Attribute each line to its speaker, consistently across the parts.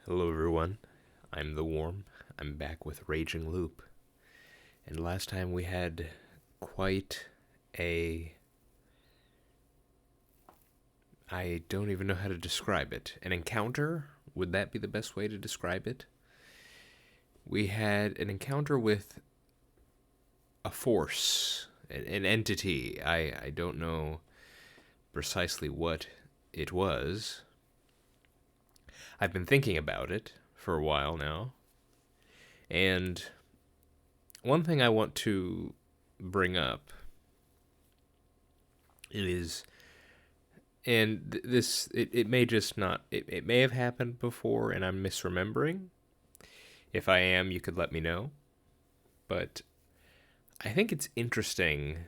Speaker 1: Hello, everyone. I'm The Worm. I'm back with Raging Loop. And last time we had quite a. I don't even know how to describe it. An encounter? Would that be the best way to describe it? We had an encounter with a force, an entity. I don't know precisely what it was. I've been thinking about it for a while now. And one thing I want to bring up is, and this, it may just not, it may have happened before and I'm misremembering. If I am, you could let me know. But I think it's interesting.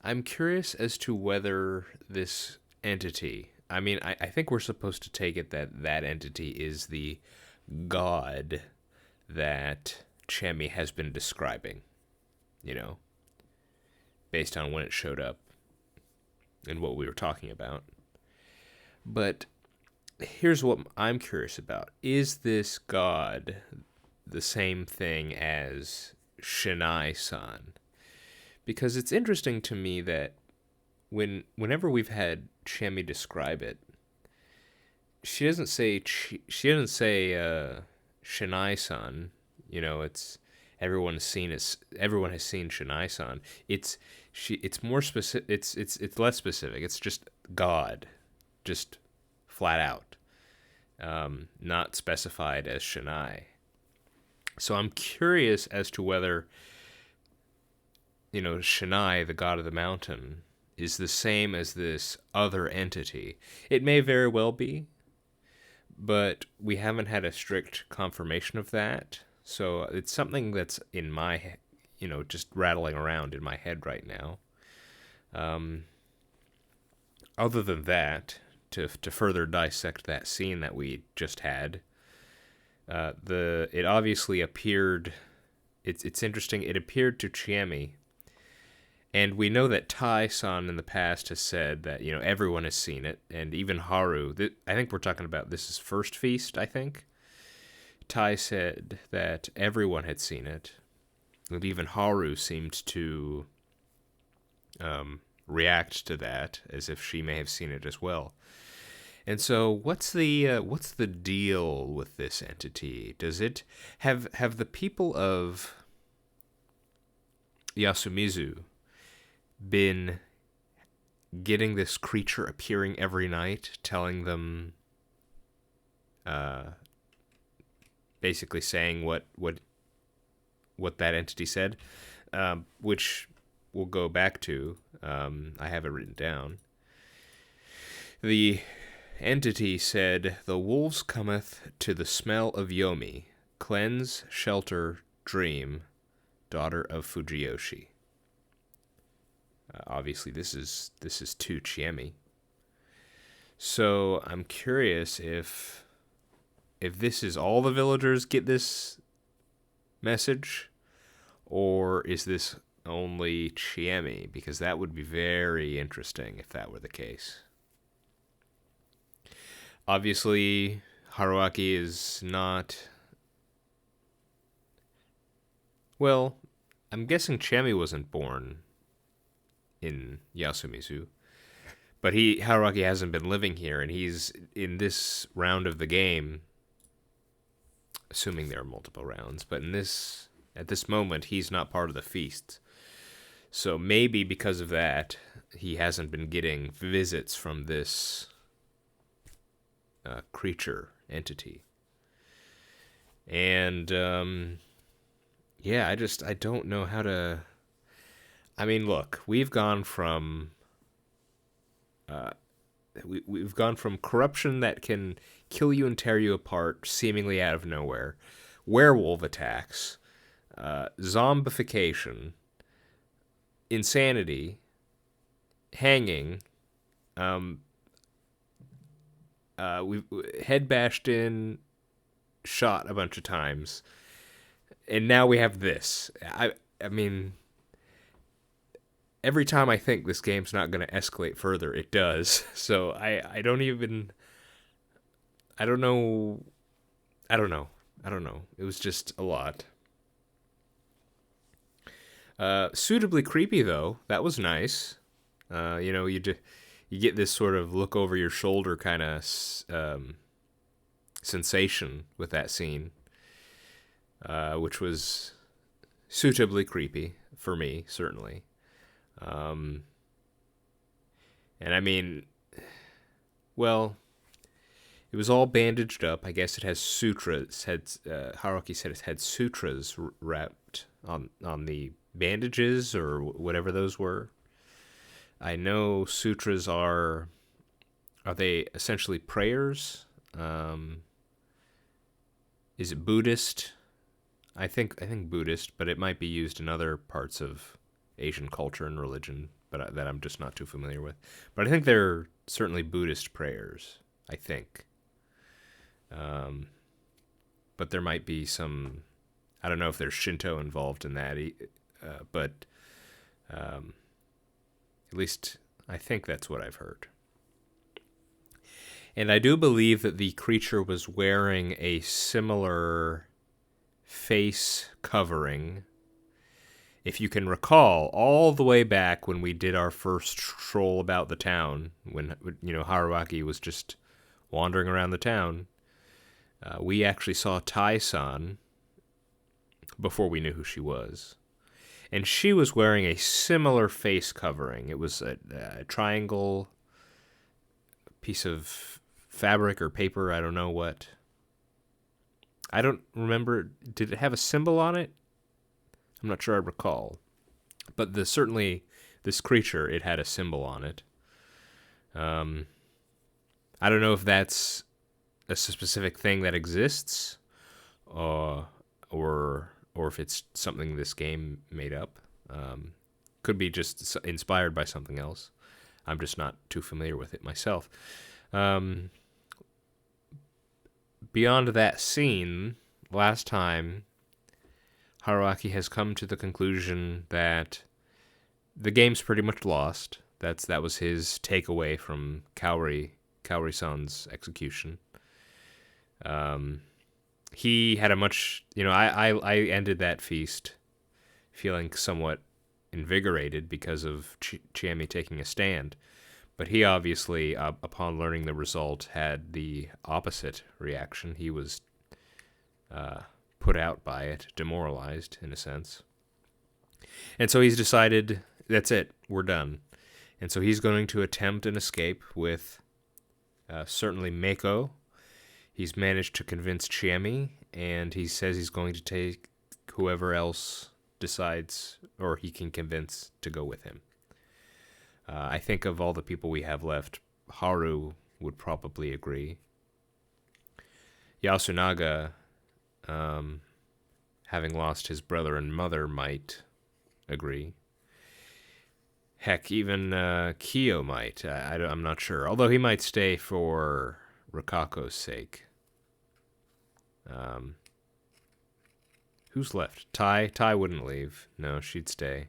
Speaker 1: I'm curious as to whether this entity, I think we're supposed to take it that that entity is the god that Chemi has been describing, you know, based on when it showed up and what we were talking about. But here's what I'm curious about. Is this god the same thing as Shinai-san? Because it's interesting to me that whenever we've had Chemi describe it, she doesn't say Shinai-san. You know, it's everyone has seen Shinai-san. It's more specific. It's less specific. It's just God, just flat out, not specified as Shinai. So I'm curious as to whether, Shinai, the god of the mountain, is the same as this other entity. It may very well be, but we haven't had a strict confirmation of that. So it's something that's in my, just rattling around in my head right now. Um, Other than that, to further dissect that scene that we just had, it obviously appeared. It's interesting. It appeared to Chiemi, and we know that Tai-san in the past has said that everyone has seen it, and even Haru. I think we're talking about this is First Feast. I think Tai said that everyone had seen it, and even Haru seemed to react to that as if she may have seen it as well. And so, what's the deal with this entity? Does it have the people of Yasumizu been getting this creature appearing every night, telling them, basically saying what that entity said, which we'll go back to. I have it written down. The entity said, "The wolves cometh to the smell of Yomi, cleanse, shelter, dream, daughter of Fujiyoshi." Obviously, this is to Chiemi. So I'm curious if this is all the villagers get this message, or is this only Chiemi? Because that would be very interesting if that were the case. Obviously, Haruaki is not. Well, I'm guessing Chiemi wasn't born in Yasumizu, but Haruaki hasn't been living here, and he's in this round of the game. Assuming there are multiple rounds, but at this moment, he's not part of the feast. So maybe because of that, he hasn't been getting visits from this creature entity. And yeah, I don't know how to. I mean, look, we've gone from we've gone from corruption that can kill you and tear you apart seemingly out of nowhere, werewolf attacks, zombification, insanity, hanging, we head bashed in, shot a bunch of times, and now we have this. I mean, every time I think this game's not going to escalate further, it does. So I don't even I don't know I don't know. I don't know. It was just a lot. Suitably creepy though. That was nice. You get this sort of look over your shoulder kind of sensation with that scene, which was suitably creepy for me, certainly. Um, and I mean, well, it was all bandaged up. I guess it has sutras. Haruki said it had sutras wrapped on the bandages or whatever those were. I know sutras are they essentially prayers? Um, is it Buddhist? I think Buddhist, but it might be used in other parts of Asian culture and religion, but that I'm just not too familiar with. But I think they're certainly Buddhist prayers. I think, um, but there might be some. I don't know if there's Shinto involved in that, but um, at least I think that's what I've heard. And I do believe that the creature was wearing a similar face covering. If you can recall, all the way back when we did our first stroll about the town, when Haruaki was just wandering around the town, we actually saw Tai-san before we knew who she was. And she was wearing a similar face covering. It was a triangle piece of fabric or paper, I don't know what. I don't remember. Did it have a symbol on it? I'm not sure I recall. But certainly, this creature, it had a symbol on it. I don't know if that's a specific thing that exists, or if it's something this game made up. Could be just inspired by something else. I'm just not too familiar with it myself. Beyond that scene, last time, Haruaki has come to the conclusion that the game's pretty much lost. That was his takeaway from Kaori-san's execution. He had a much, I ended that feast feeling somewhat invigorated because of Chiemi taking a stand. But he obviously, upon learning the result, had the opposite reaction. He was put out by it, demoralized in a sense. And so he's decided, that's it, we're done. And so he's going to attempt an escape with certainly Meiko. He's managed to convince Chiemi, and he says he's going to take whoever else decides or he can convince to go with him. I think of all the people we have left, Haru would probably agree. Yasunaga, having lost his brother and mother, might agree. Heck, even Kiyo might. I'm not sure. Although he might stay for Rikako's sake. Who's left? Tai? Tai wouldn't leave. No, she'd stay.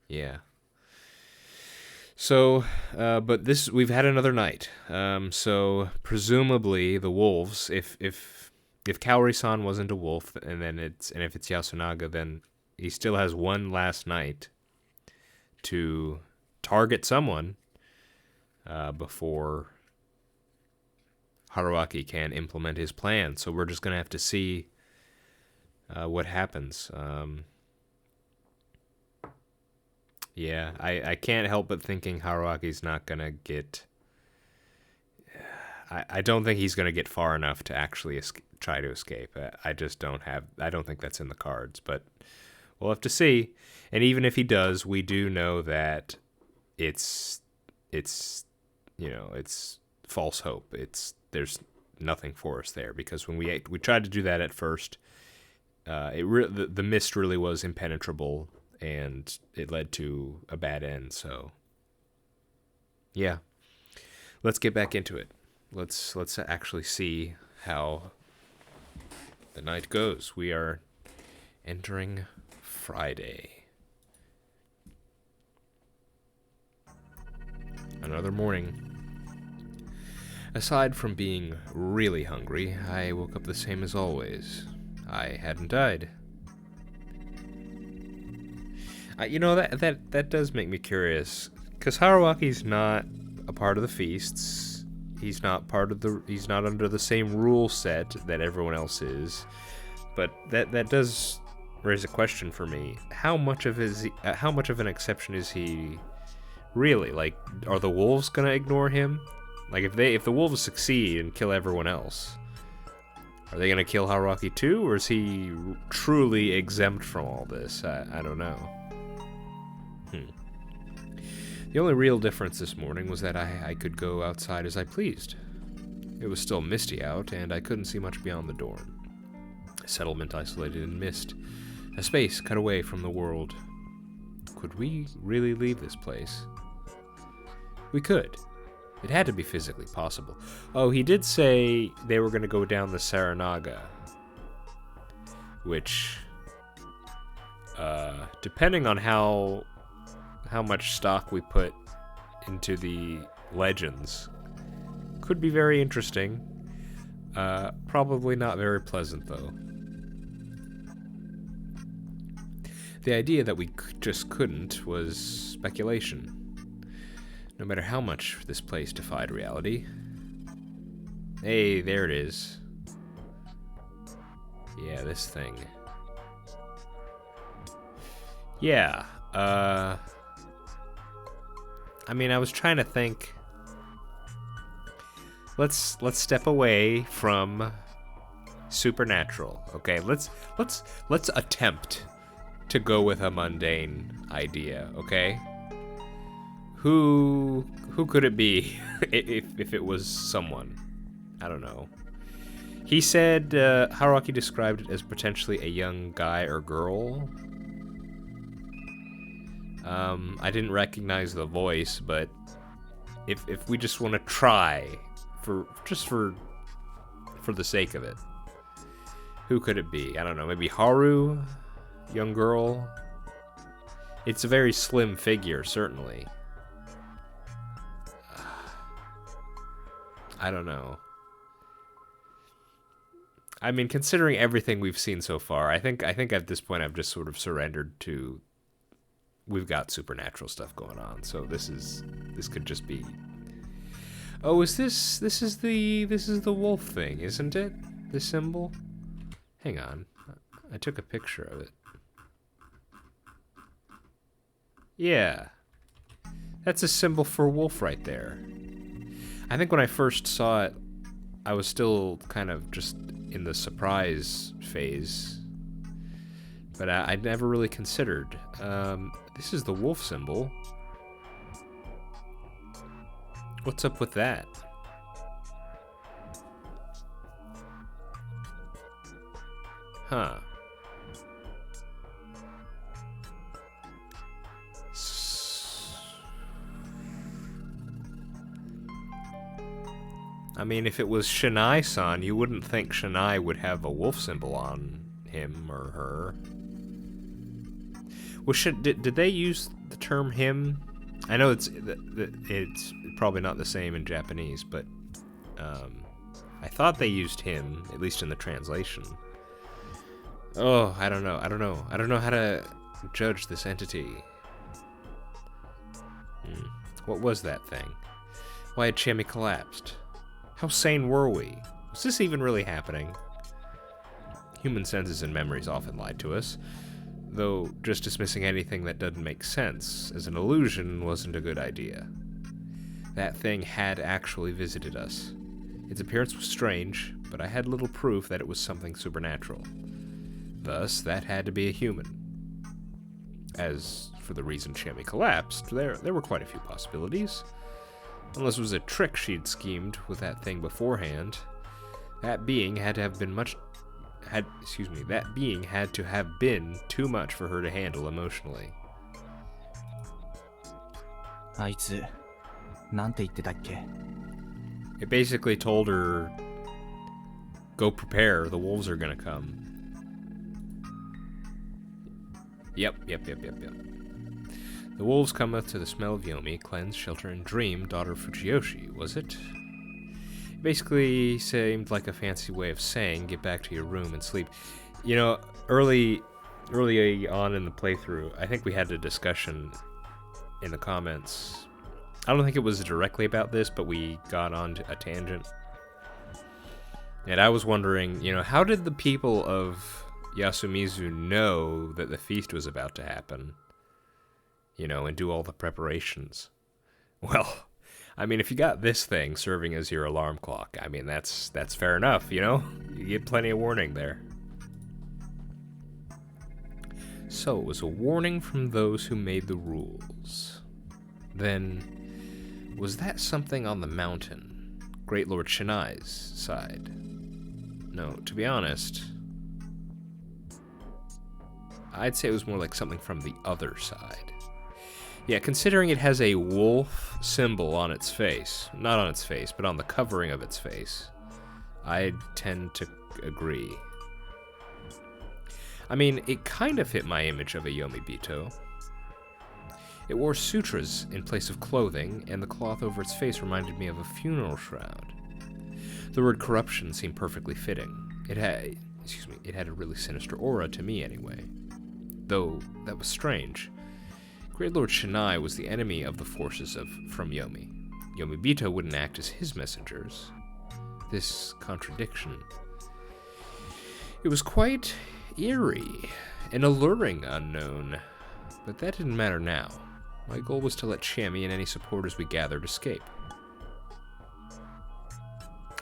Speaker 1: Yeah. So, but we've had another night. So presumably the wolves, if Kaori-san wasn't a wolf, and if it's Yasunaga, then he still has one last night to target someone before Haruaki can implement his plan. So we're just gonna have to see what happens. Yeah, I can't help but thinking Haruaki's not gonna get. I don't think he's gonna get far enough to actually try to escape. I just don't have. I don't think that's in the cards, but we'll have to see. And even if he does, we do know that it's false hope. There's nothing for us there, because when we tried to do that at first, the mist really was impenetrable, and it led to a bad end. So yeah, let's get back into it. Let's actually see how the night goes. We are entering Friday. Another morning. Aside from being really hungry, I woke up the same as always. I hadn't died. That does make me curious, because Haruaki's not a part of the feasts. He's not under the same rule set that everyone else is. But that does raise a question for me. How much of an exception is he really? Like, are the wolves gonna ignore him? Like, if the wolves succeed and kill everyone else, are they gonna kill Haruaki too, or is he truly exempt from all this? I don't know. The only real difference this morning was that I could go outside as I pleased. It was still misty out, and I couldn't see much beyond the dorm. A settlement isolated in mist. A space cut away from the world. Could we really leave this place? We could. It had to be physically possible. Oh, he did say they were going to go down the Saranaga. Which, depending on how much stock we put into the legends, could be very interesting. Probably not very pleasant, though. The idea that we just couldn't was speculation. No matter how much this place defied reality. Hey, there it is. Yeah, this thing. Yeah, I mean, I was trying to think. Let's step away from supernatural. Okay, let's attempt to go with a mundane idea, okay? Who could it be if it was someone? I don't know. He said Haruaki described it as potentially a young guy or girl. I didn't recognize the voice, but if we just want to try for the sake of it, who could it be? I don't know. Maybe Haru, young girl. It's a very slim figure, certainly. I don't know. I mean, considering everything we've seen so far, I think at this point I've just sort of surrendered to. We've got supernatural stuff going on, so this could just be. Oh, is this is the wolf thing, isn't it? The symbol. Hang on, I took a picture of it. Yeah, that's a symbol for wolf right there. I think when I first saw it, I was still kind of just in the surprise phase, but I never really considered. This is the wolf symbol. What's up with that? Huh. I mean, if it was Shinai-san, you wouldn't think Shinai would have a wolf symbol on him or her. Well, did they use the term him? I know it's probably not the same in Japanese, but I thought they used him, at least in the translation. Oh, I don't know. I don't know how to judge this entity. What was that thing? Why had Chami collapsed? How sane were we? Was this even really happening? Human senses and memories often lie to us, though just dismissing anything that doesn't make sense as an illusion wasn't a good idea. That thing had actually visited us. Its appearance was strange, but I had little proof that it was something supernatural. Thus, that had to be a human. As for the reason Chami collapsed, there were quite a few possibilities. Unless it was a trick she'd schemed with that thing beforehand. That being had to have been too much for her to handle emotionally.
Speaker 2: あいつ、なんて言ってたっけ?
Speaker 1: It basically told her, go prepare, the wolves are gonna come. Yep. The wolves cometh to the smell of Yomi, cleanse, shelter, and dream, daughter of Fujiyoshi, was it? Basically seemed like a fancy way of saying, get back to your room and sleep. You know, early on in the playthrough, I think we had a discussion in the comments. I don't think it was directly about this, but we got on a tangent. And I was wondering, you know, how did the people of Yasumizu know that the feast was about to happen? You know, and do all the preparations. Well, I mean, if you got this thing serving as your alarm clock, I mean, that's fair enough, you know? You get plenty of warning there. So, it was a warning from those who made the rules. Then, was that something on the mountain? Great Lord Shinai's side? No, to be honest, I'd say it was more like something from the other side. Yeah, considering it has a wolf symbol on its face, not on its face, but on the covering of its face, I tend to agree. I mean, it kind of fit my image of a Yomibito. It wore sutras in place of clothing, and the cloth over its face reminded me of a funeral shroud. The word corruption seemed perfectly fitting. It had a really sinister aura to me anyway. Though, that was strange. Great Lord Shinai was the enemy of the forces from Yomi. Yomibito wouldn't act as his messengers. This contradiction. It was quite eerie, an alluring unknown. But that didn't matter now. My goal was to let Chami and any supporters we gathered escape.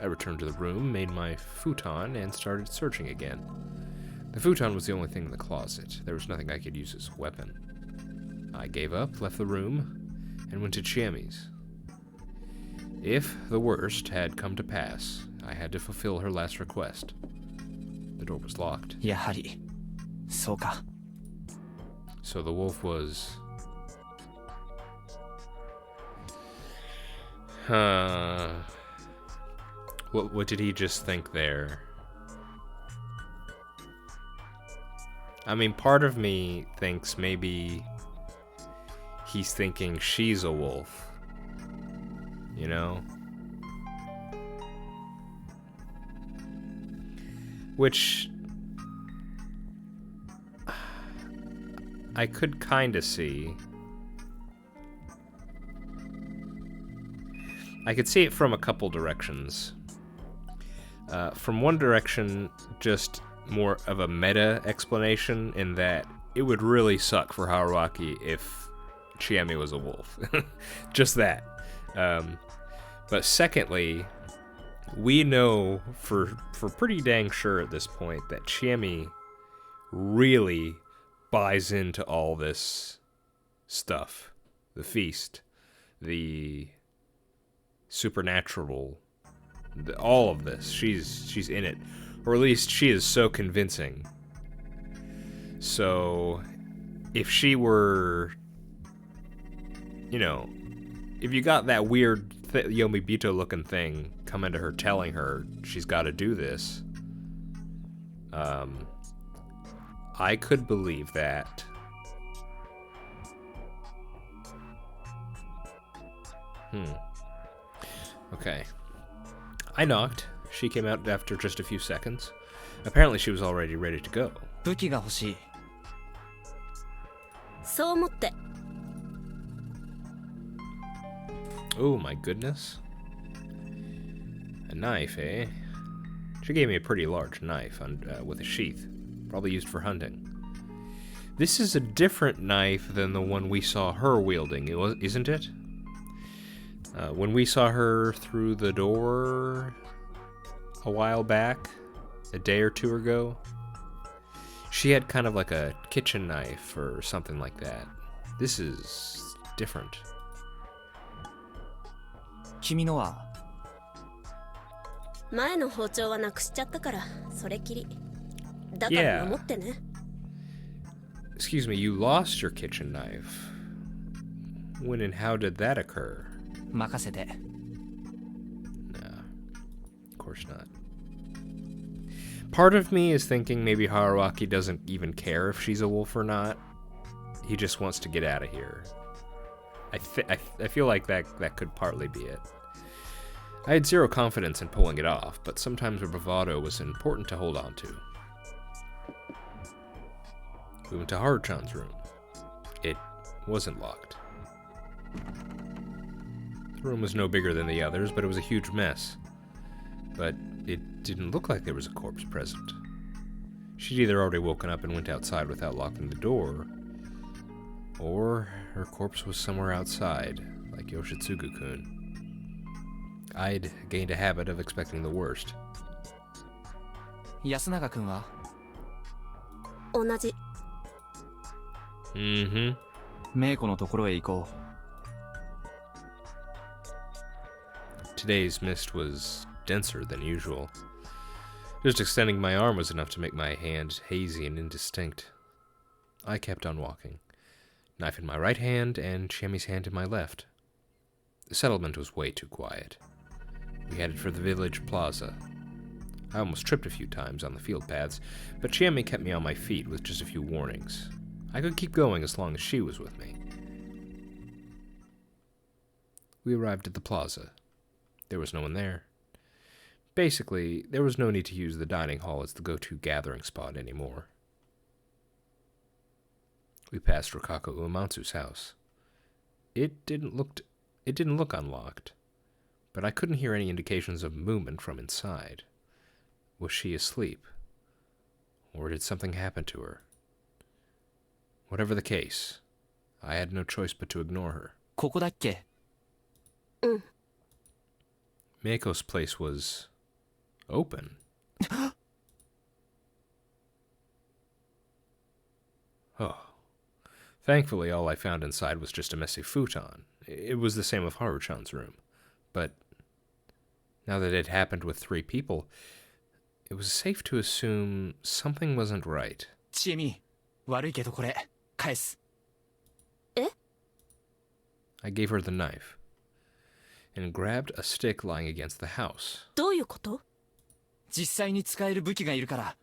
Speaker 1: I returned to the room, made my futon, and started searching again. The futon was the only thing in the closet. There was nothing I could use as a weapon. I gave up, left the room, and went to Chami's. If the worst had come to pass, I had to fulfill her last request. The door was locked.
Speaker 2: やはりそうか。
Speaker 1: So the wolf was... What did he just think there? I mean, part of me thinks maybe he's thinking she's a wolf. You know? Which I could kind of see. I could see it from a couple directions. From one direction, just more of a meta explanation in that it would really suck for Haruaki if Chami was a wolf. Just that. But secondly, we know for pretty dang sure at this point that Chami really buys into all this stuff. The feast, the supernatural, all of this. She's in it. Or at least she is so convincing. So, if she were, you know, if you got that weird Yomibito looking thing coming to her telling her she's got to do this, I could believe that. Okay. I knocked. She came out after just a few seconds. Apparently she was already ready to go.
Speaker 2: 武器が欲しい。
Speaker 3: そう思って。
Speaker 1: Oh my goodness. A knife, eh? She gave me a pretty large knife with a sheath, probably used for hunting. This is a different knife than the one we saw her wielding, isn't it? When we saw her through the door a while back, a day or two ago, she had kind of like a kitchen knife or something like that. This is different.
Speaker 2: 君のは
Speaker 3: 前の包丁はなくしちゃったから、それきり。だから守ってね。
Speaker 1: Excuse me, you lost your kitchen knife. When and how did that occur?
Speaker 2: 任せて。
Speaker 1: Nah, of course not. Part of me is thinking maybe Haruaki doesn't even care if she's a wolf or not. he just wants to get out of here. I feel like that could partly be it. I had zero confidence in pulling it off, but sometimes a bravado was important to hold on to. We went to Haruchan's room. It wasn't locked. The room was no bigger than the others, but it was a huge mess. But it didn't look like there was a corpse present. She'd either already woken up and went outside without locking the door, or her corpse was somewhere outside, like Yoshitsugu-kun. I'd gained a habit of expecting the worst.
Speaker 2: 安永君は
Speaker 3: 同じ。
Speaker 1: Mm-hmm.
Speaker 2: メイコのところへ行こ
Speaker 1: Today's mist was denser than usual. Just extending my arm was enough to make my hand hazy and indistinct. I kept on walking, knife in my right hand and Chiemi's hand in my left. The settlement was way too quiet. We headed for the village plaza. I almost tripped a few times on the field paths, but Chiemi kept me on my feet with just a few warnings. I could keep going as long as she was with me. We arrived at the plaza. There was no one there. Basically, there was no need to use the dining hall as the go-to gathering spot anymore. We passed Rokako Uematsu's house. It didn't look unlocked, but I couldn't hear any indications of movement from inside. Was she asleep? Or did something happen to her? Whatever the case, I had no choice but to ignore her.
Speaker 2: う。ここだっけ
Speaker 1: Meiko's place was open. Oh. Thankfully, all I found inside was just a messy futon. It was the same of Haruchan's room. But now that it happened with 3 people, it was safe to assume something wasn't right.
Speaker 2: チエミ、悪いけどこれ、返す。
Speaker 1: I gave her the knife and grabbed a stick lying against the house.
Speaker 3: どういうこと？
Speaker 2: 実際に使える武器がいるから。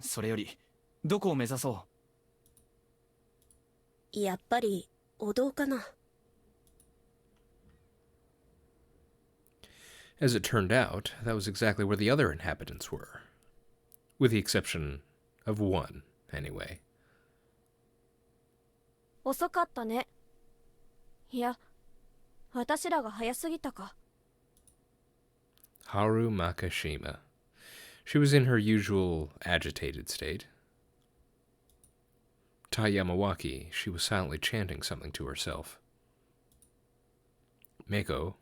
Speaker 2: それより、どこを目指そ
Speaker 3: やっぱりお堂かな。
Speaker 1: As it turned out, that was exactly where the other inhabitants were. With the exception of one, anyway.
Speaker 3: 遅かったね。いや、私らが早すぎたか。
Speaker 1: Haru Makashima. She was in her usual agitated state. Tai Yamawaki, she was silently chanting something to herself. Meiko.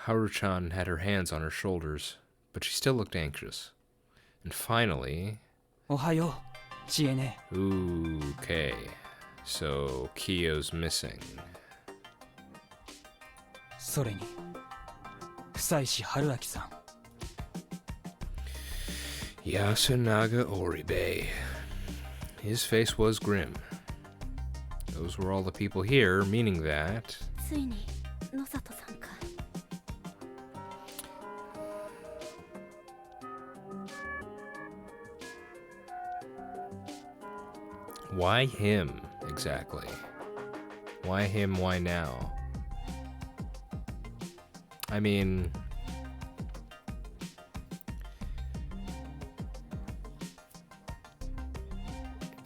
Speaker 1: Haru-chan had her hands on her shoulders, but she still looked anxious. And finally...
Speaker 2: う。おはよう、チエネ。
Speaker 1: Okay, so Kiyo's missing.
Speaker 2: それに、久石春明さん。
Speaker 1: Yasunaga Oribe. His face was grim. Those were all the people here, meaning that...
Speaker 3: ついに野里さんか。
Speaker 1: Why him, exactly? Why him, why now? I mean...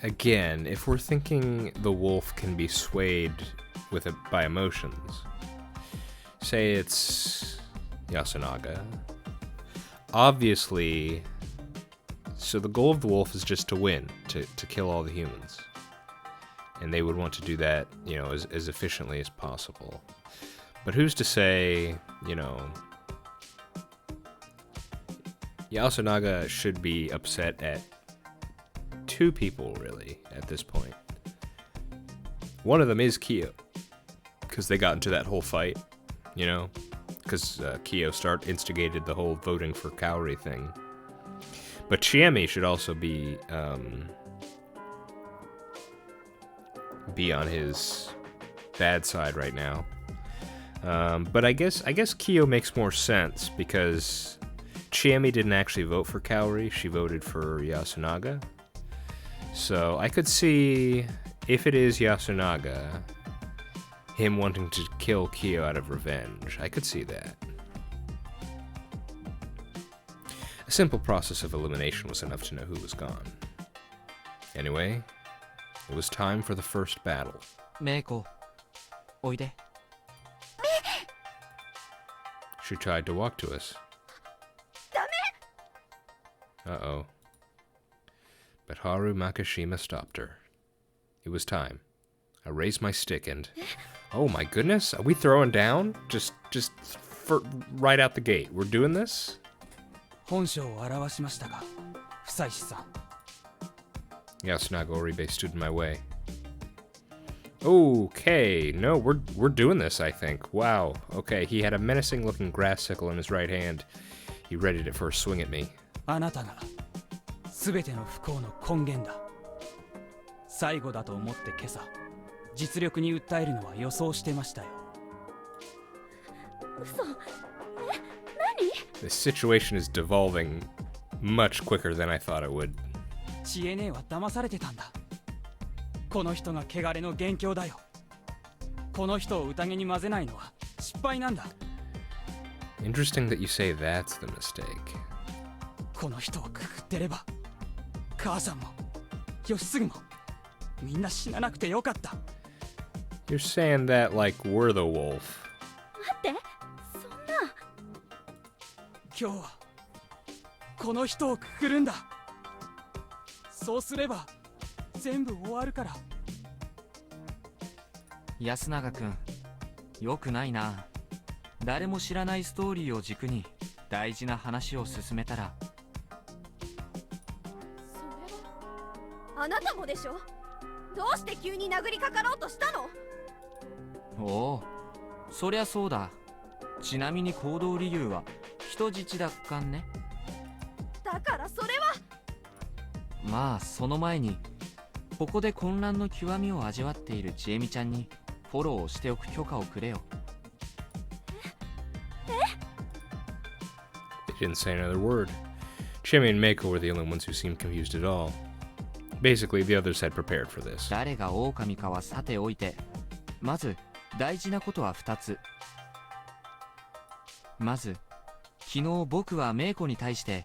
Speaker 1: Again, if we're thinking the wolf can be swayed by emotions, say it's Yasunaga, obviously, so the goal of the wolf is just to win, to kill all the humans. And they would want to do that, you know, as efficiently as possible. But who's to say, you know, Yasunaga should be upset at 2 people, really, at this point. One of them is Kiyo, because they got into that whole fight, you know? Because Kiyo instigated the whole voting for Kaori thing. But Chiemi should also be on his bad side right now. But I guess Kiyo makes more sense, because Chiemi didn't actually vote for Kaori, she voted for Yasunaga. So I could see if it is Yasunaga, him wanting to kill Kyo out of revenge, I could see that. A simple process of elimination was enough to know who was gone. Anyway, it was time for the first battle.
Speaker 2: メイコ、おいで。
Speaker 1: She tried to walk to us. Uh-oh. But Haru Makishima stopped her. It was time. I raised my stick and... Oh my goodness, are we throwing down? Just right out the gate. We're doing this?
Speaker 2: 本性を表しましたが、不妻子さん。
Speaker 1: Yasunaga Oribe stood in my way. Okay, no, we're doing this, I think. Wow. Okay, he had a menacing-looking grass sickle in his right hand. He readied it for a swing at me.
Speaker 2: あなたが全ての不幸の根源だ。最後だと思って今朝、実力に訴えるのは予想してましたよ。
Speaker 3: 嘘。何？
Speaker 1: This situation is devolving much quicker than I thought it would.
Speaker 2: 知恵ねえは騙されてたんだ。この人が汚れの元凶だよ。この人を宴に混ぜないのは失敗なんだ。
Speaker 1: Interesting that you say that's the mistake.
Speaker 2: この人をくくってれば、母さんも義継もみんな死ななくてよかった。
Speaker 1: You're saying that like we're the wolf.
Speaker 3: 待って、そんな。
Speaker 2: 今日はこの人をくくるんだ。そうすれば全部終わるから。安永くん、よくないな。誰も知らないストーリーを軸に大事な話を進めたら。
Speaker 3: あなたもでしょ。どうして急に殴りかかろうとしたの？
Speaker 2: おお、そりゃそうだ。ちなみに行動理由は人質だっかんね。
Speaker 3: だからそれは。
Speaker 2: まあその前に、ここで混乱の極みを味わっているちえみちゃんにフォローをしておく許可をくれよ。
Speaker 1: They didn't say another word. Chimmy and Meiko were the only ones who seemed confused at all. Basically, the others had prepared for this.
Speaker 2: 誰が狼かはさておいて、まず大事なことは2つ。まず、昨日僕はメイコに対して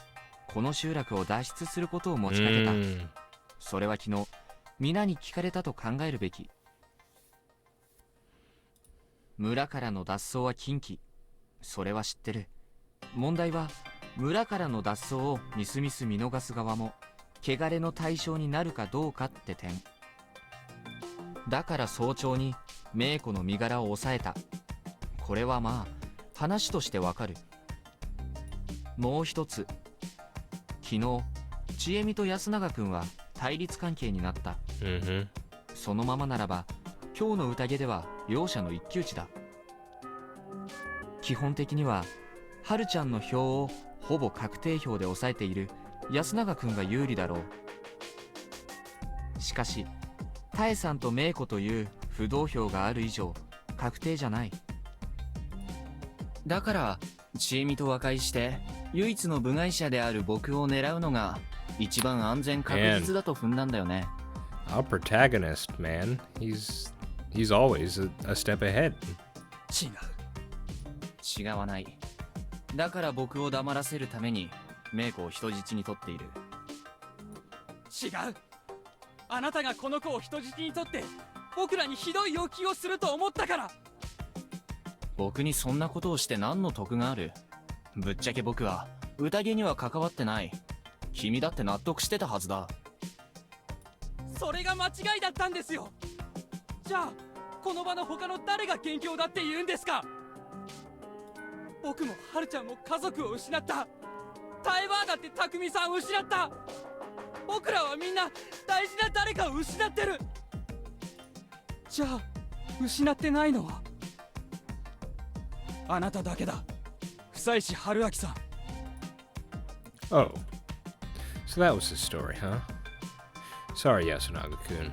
Speaker 2: この集落を脱出することを持ちかけた。それは昨日皆に聞かれたと考えるべき。村からの脱走は禁忌。それは知ってる。問題は村からの脱走をみすみす見逃す側も汚れの対象になるかどうかって点。だから早朝にメイコの身柄を抑えた。これはまあ話としてわかる。もう一つ、昨日ちえみと安永くんは対立関係になった。そのままならば今日の宴では両者の一騎打ちだ。基本的にははるちゃんの票をほぼ確定票で抑えている安永くんが有利だろう。しかしタエさんとメイコという不動票がある以上確定じゃない。だからちえみと和解して唯一の部外者である僕を狙うのが一番安全確実だと踏んだんだよね。
Speaker 1: Our protagonist, man. He's always a step ahead.
Speaker 2: 違わない。だから僕を黙らせるためにメイコを人質に取っている。違う。あなたがこの子を人質に取って僕らにひどい要求をすると思ったから。僕にそんなことをして何の得がある？ぶっちゃけ僕は宴には関わってない。君だって納得してたはずだ。それが間違いだったんですよ。じゃあこの場の他の誰が元凶だって言うんですか？僕もはるちゃんも家族を失った。タイバーだって匠さんを失った。僕らはみんな大事な誰かを失ってる。じゃあ失ってないのはあなただけだ。不妻子春明さん。
Speaker 1: Oh, so that was his story, huh? Sorry, Yasunaga-kun,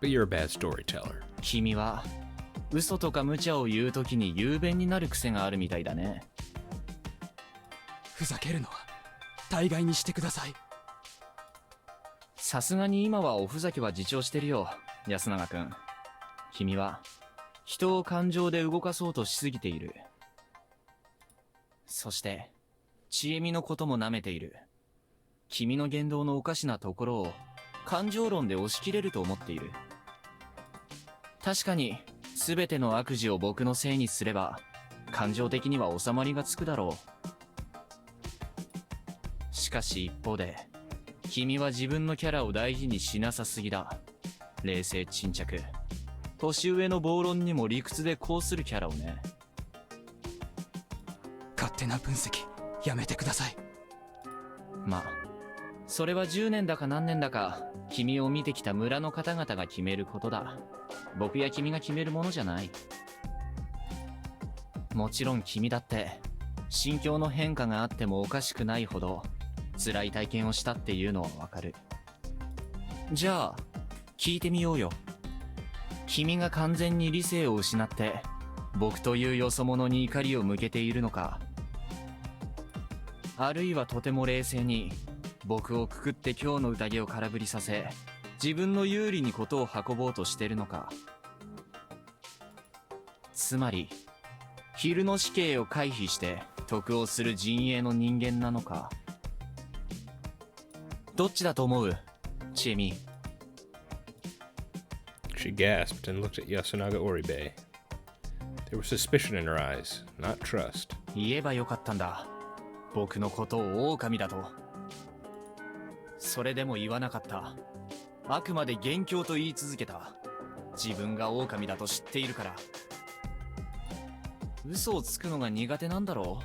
Speaker 1: but you're a bad storyteller.
Speaker 2: 君は嘘とか無茶を言うときに雄弁になる癖があるみたいだね。ふざけるのは大概にしてください。さすがに今はおふざけは自重してるよ。安永君、君は人を感情で動かそうとしすぎている。そして千恵美のことも舐めている。君の言動のおかしなところを感情論で押し切れると思っている。確かに全ての悪事を僕のせいにすれば感情的には収まりがつくだろう。しかし一方で君は自分のキャラを大事にしなさすぎだ。冷静沈着、年上の暴論にも理屈でこうするキャラをね。
Speaker 4: 勝手な分析やめてください。
Speaker 2: まあそれは10年だか何年だか君を見てきた村の方々が決めることだ。僕や君が決めるものじゃない。もちろん君だって心境の変化があってもおかしくないほど辛い体験をしたっていうのはわかる。じゃあ聞いてみようよ。君が完全に理性を失って僕というよそ者に怒りを向けているのか、あるいはとても冷静に僕をくくって今日の宴を空振りさせ自分の有利にことを運ぼうとしてるのか。つまり昼の死刑を回避して得をする陣営の人間なのか。どっちだと思う、千恵美。
Speaker 1: She gasped and looked at Yasunaga Oribe. There was suspicion in her eyes, not trust.
Speaker 2: 言えばよかったんだ、僕のことを狼だと。それでも言わなかった。あくまで元凶と言い続けた。自分が狼だと知っているから。嘘をつくのが苦手なんだろ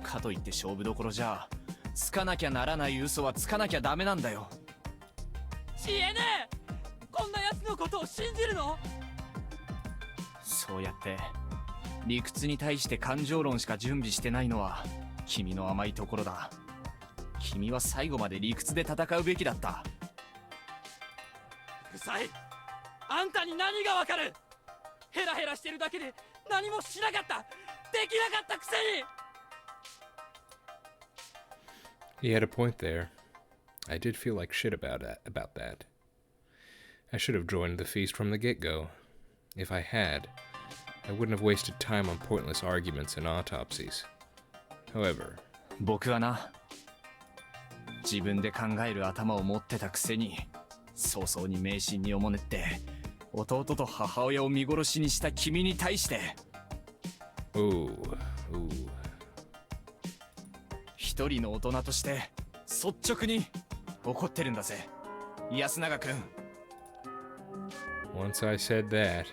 Speaker 2: う。かといって勝負どころじゃつかなきゃならない嘘はつかなきゃダメなんだよ。
Speaker 4: 知恵ねえ、こんな奴のことを信じるの？
Speaker 2: そうやって理屈に対して感情論しか準備してないのは君の甘いところだ。君は最後まで理屈で戦うべきだった。
Speaker 4: うるさい。あんたに何がわかる？ヘラヘラしてるだけで何もしなかった、できなかったくせに。
Speaker 1: He had a point there. I did feel like shit about that. I should have joined the feast from the get-go. If I had, I wouldn't have wasted time on pointless arguments and autopsies. However,
Speaker 2: 僕はな、自分で考える頭を持ってたくせに早々に迷信におもねって弟と母親を見殺しにした君に対して、
Speaker 1: ooh.
Speaker 2: 一人の大人として率直に怒ってるんだぜ、安永君。
Speaker 1: Once I said that,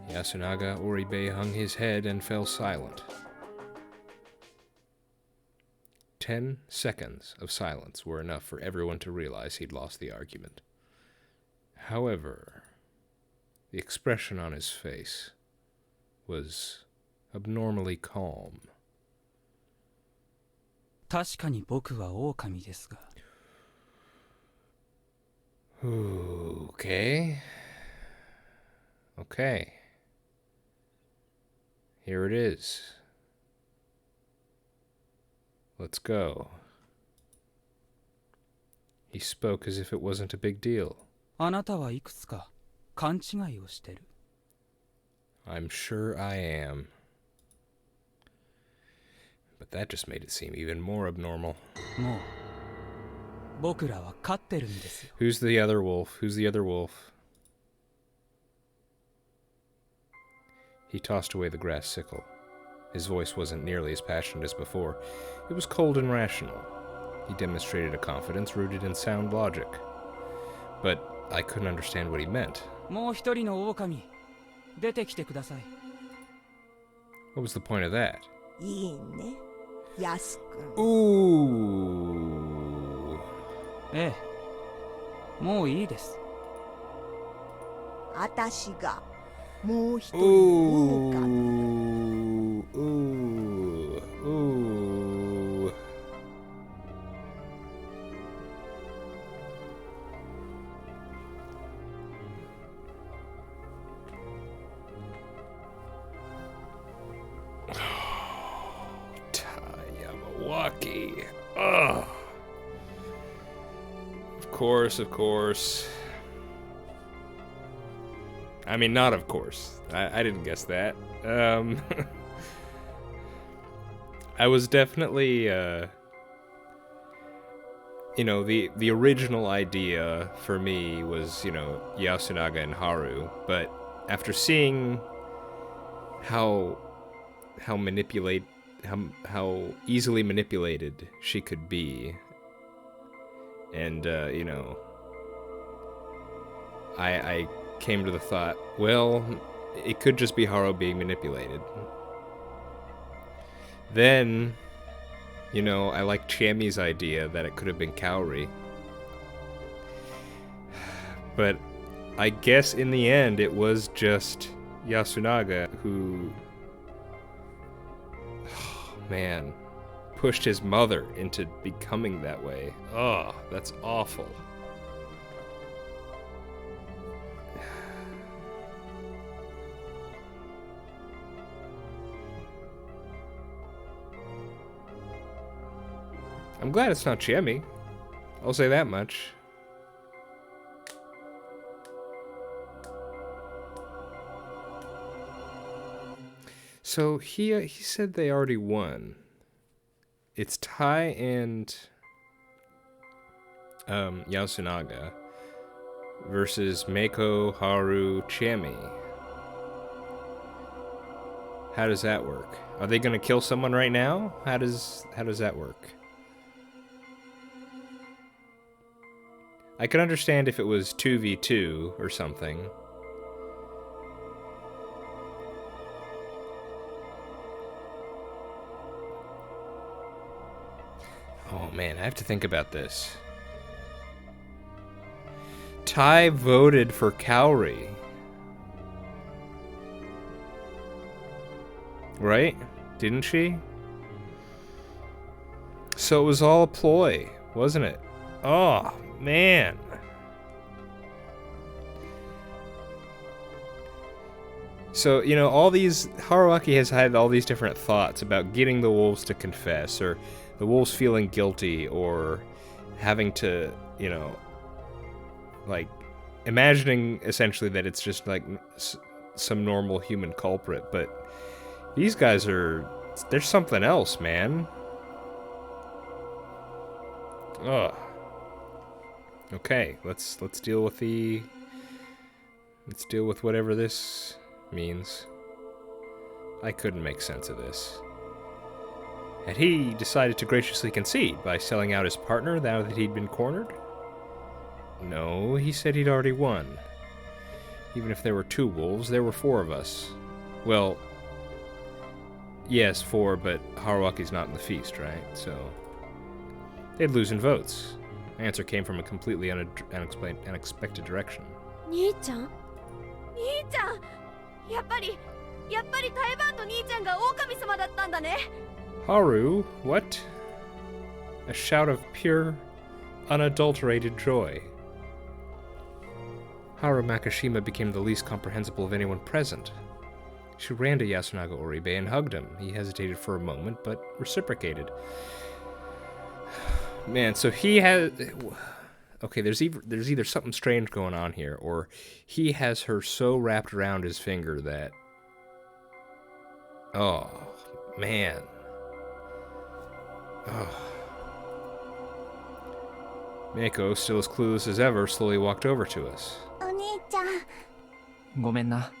Speaker 1: Yasunaga Oribe hung his head and fell silent. 10 seconds of silence were enough for everyone to realize he'd lost the argument. However, the expression on his face was abnormally calm.
Speaker 4: 確かに僕は狼ですが。
Speaker 1: Okay. Here it is. Let's go. He spoke as if it wasn't a big deal.
Speaker 4: あなたはいくつか勘違いをしてる。
Speaker 1: I'm sure I am. But that just made it seem even more abnormal.
Speaker 4: もう僕らは勝ってるんですよ。
Speaker 1: Who's the other wolf? He tossed away the grass sickle. His voice wasn't nearly as passionate as before. It was cold and rational. He demonstrated a confidence rooted in sound logic. But I couldn't understand what he meant.
Speaker 4: もう一人の狼出てきてください。
Speaker 1: What was the point of that?
Speaker 5: いいね、ヤス君。
Speaker 1: Ooh.
Speaker 4: ええ、もういいです。
Speaker 5: あたしがもう一人の狼。
Speaker 1: Ooh. Yamawaki. Ugh. Of course. I mean, not of course. I didn't guess that. I was definitely, the original idea for me was, Yasunaga and Haru, but after seeing how easily manipulated she could be, and, I came to the thought, well, it could just be Haru being manipulated. Then, I like Chami's idea that it could have been Kaori. But I guess in the end it was just Yasunaga who, man, pushed his mother into becoming that way. Oh, that's awful. I'm glad it's not Chami. I'll say that much. So he said they already won. It's Tai and Yasunaga versus Meiko, Haru, Chami. How does that work? Are they gonna kill someone right now? How does that work? I could understand if it was 2v2 or something. Oh man, I have to think about this. Tai voted for Kaori. Right? Didn't she? So it was all a ploy, wasn't it? Oh, man. So, all these... Haruaki has had all these different thoughts about getting the wolves to confess, or the wolves feeling guilty, or having to, imagining essentially that it's just like some normal human culprit, but these guys there's something else, man. Ugh. Okay, let's deal with whatever this means. I couldn't make sense of this. Had he decided to graciously concede by selling out his partner now that he'd been cornered? No, he said he'd already won. Even if there were 2 wolves, there were 4 of us. Well, yes, 4, but Haruaki's not in the feast, right? So they'd lose in votes. The answer came from a completely unexpected direction.
Speaker 3: 兄ちゃんやっぱりタイバンと兄ちゃんが狼様だったんだね。
Speaker 1: Haru, what? A shout of pure, unadulterated joy. Haru Makishima became the least comprehensible of anyone present. She ran to Yasunaga Oribe and hugged him. He hesitated for a moment, but reciprocated. Man, so he has... Okay, there's either something strange going on here, or he has her so wrapped around his finger that... Oh, man. Oh. Meiko, still as clueless as ever, slowly walked over to us.
Speaker 5: お兄ちゃん。
Speaker 2: ごめんな。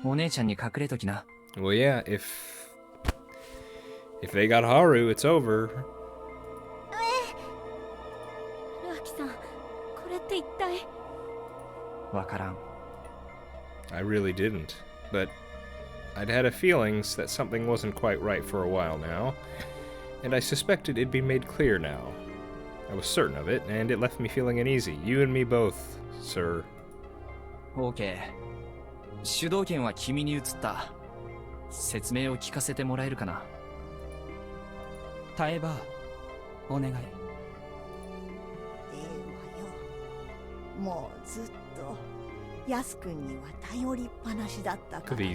Speaker 2: お姉ちゃんに隠れときな。
Speaker 1: Well, yeah, if they got Haru, it's over.
Speaker 3: ルアキさん、これって一体。
Speaker 2: わからん。
Speaker 1: I really didn't, but I'd had a feeling that something wasn't quite right for a while now, and I suspected it'd be made clear now. I was certain of it, and it left me feeling uneasy. You and me both, sir.
Speaker 2: OK。主導権は君に移った。説明を聞かせてもらえるかな。
Speaker 4: タエバー、お願い。
Speaker 5: ええわよ。もうずっとヤス君には頼りっぱなしだったからね。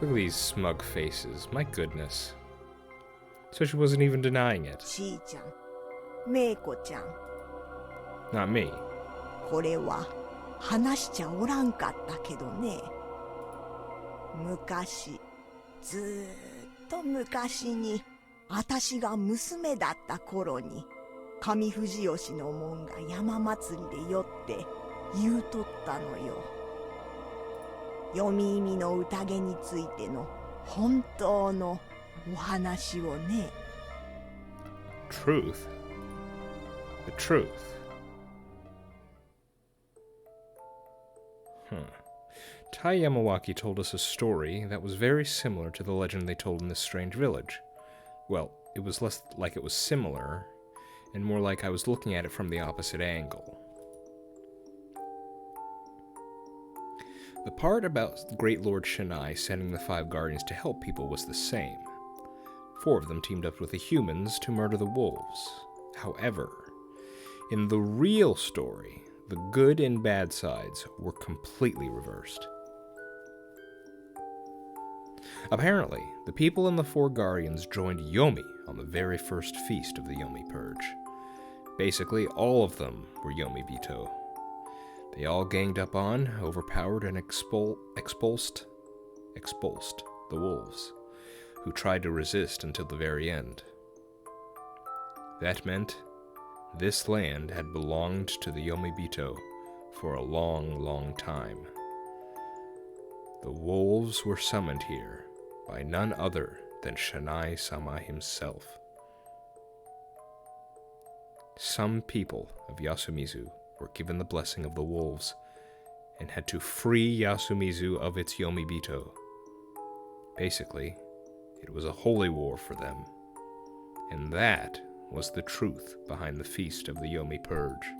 Speaker 1: Look at these smug faces. My goodness. So she wasn't even denying it.
Speaker 5: ちーちゃん、メイコちゃん、
Speaker 1: Not me.
Speaker 5: これは話しちゃおらんかったけどね。昔、ずーっと昔に、あたしが娘だった頃に、上富士吉の門が山祭りで酔って言うとったのよ。読み意味の宴についての本当のお話をね。
Speaker 1: Truth? The truth? Tai Yamawaki told us a story that was very similar to the legend they told in this strange village. Well, it was less like it was similar, and more like I was looking at it from the opposite angle. The part about Great Lord Shinai sending the 5 guardians to help people was the same. 4 of them teamed up with the humans to murder the wolves. However, in the real story, the good and bad sides were completely reversed. Apparently, the people in the 4 guardians joined Yomi on the very first feast of the Yomi Purge. Basically, all of them were Yomi Bito. They all ganged up on, overpowered, and expulsed the wolves, who tried to resist until the very end. That meant this land had belonged to the Yomi Bito for a long, long time. The wolves were summoned here by none other than Shinai-sama himself. Some people of Yasumizu were given the blessing of the wolves and had to free Yasumizu of its Yomi Bito. Basically, it was a holy war for them, and that was the truth behind the feast of the Yomi Purge.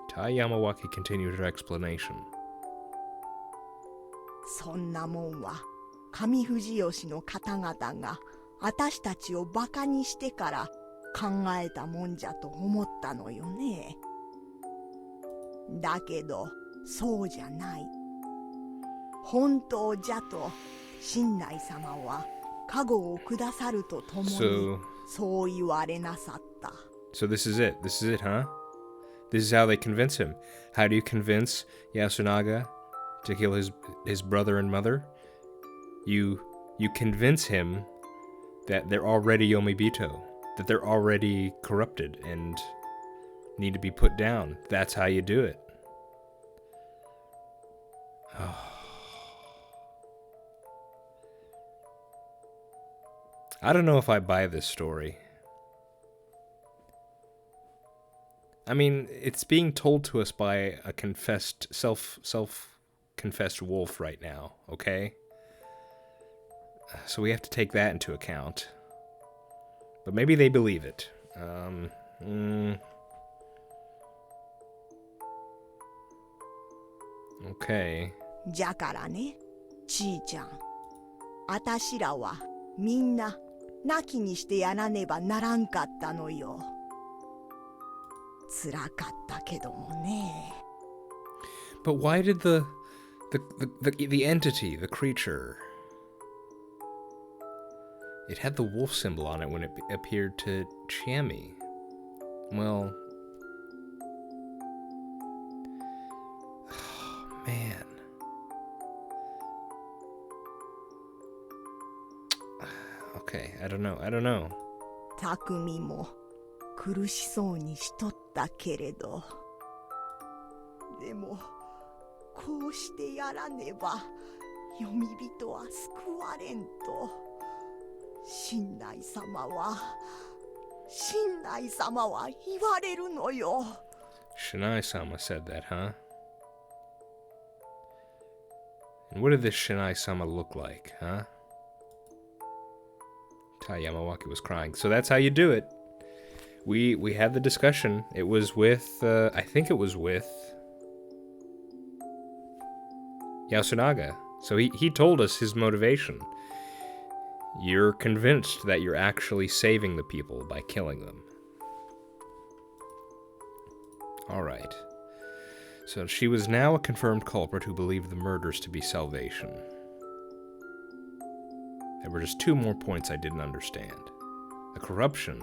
Speaker 1: Tai Yamawaki continued her explanation.
Speaker 5: そんなもんは上富士吉の方々が私たちをバカにしてから考えたもんじゃと思ったのよね。だけどそうじゃない。本当じゃと親鸞様は加護をくださるとともにそう言われなさった。
Speaker 1: So this is it. This is it, huh? This is how they convince him. How do you convince Yasunaga to kill his brother and mother? You convince him that they're already Yomi Bito, that they're already corrupted and need to be put down. That's how you do it. I don't know if I buy this story. I mean, it's being told to us by a confessed, self-confessed wolf right now, okay? So we have to take that into account. But maybe they believe it. Okay.
Speaker 5: じゃからね、ちーちゃん。あたしらはみんな亡きにしてやらねばならんかったのよ。つらかったけどもね。
Speaker 1: But why did the entity, the creature, it had the wolf symbol on it when it appeared to Chiemi? Well, oh, man. Okay, I don't know.
Speaker 5: 匠も苦しそうにしとったけれど、でもこうしてやらねば読み人は救われんと親鸞様は言われるのよ。
Speaker 1: Shinai-sama said that, huh? And what did this Shinai-sama look like, huh? Tai Yamawaki was crying. So that's how you do it. We had the discussion. It was with, I think it was with Yasunaga. So he told us his motivation. You're convinced that you're actually saving the people by killing them. Alright. So she was now a confirmed culprit who believed the murders to be salvation. There were just 2 more points I didn't understand. The corruption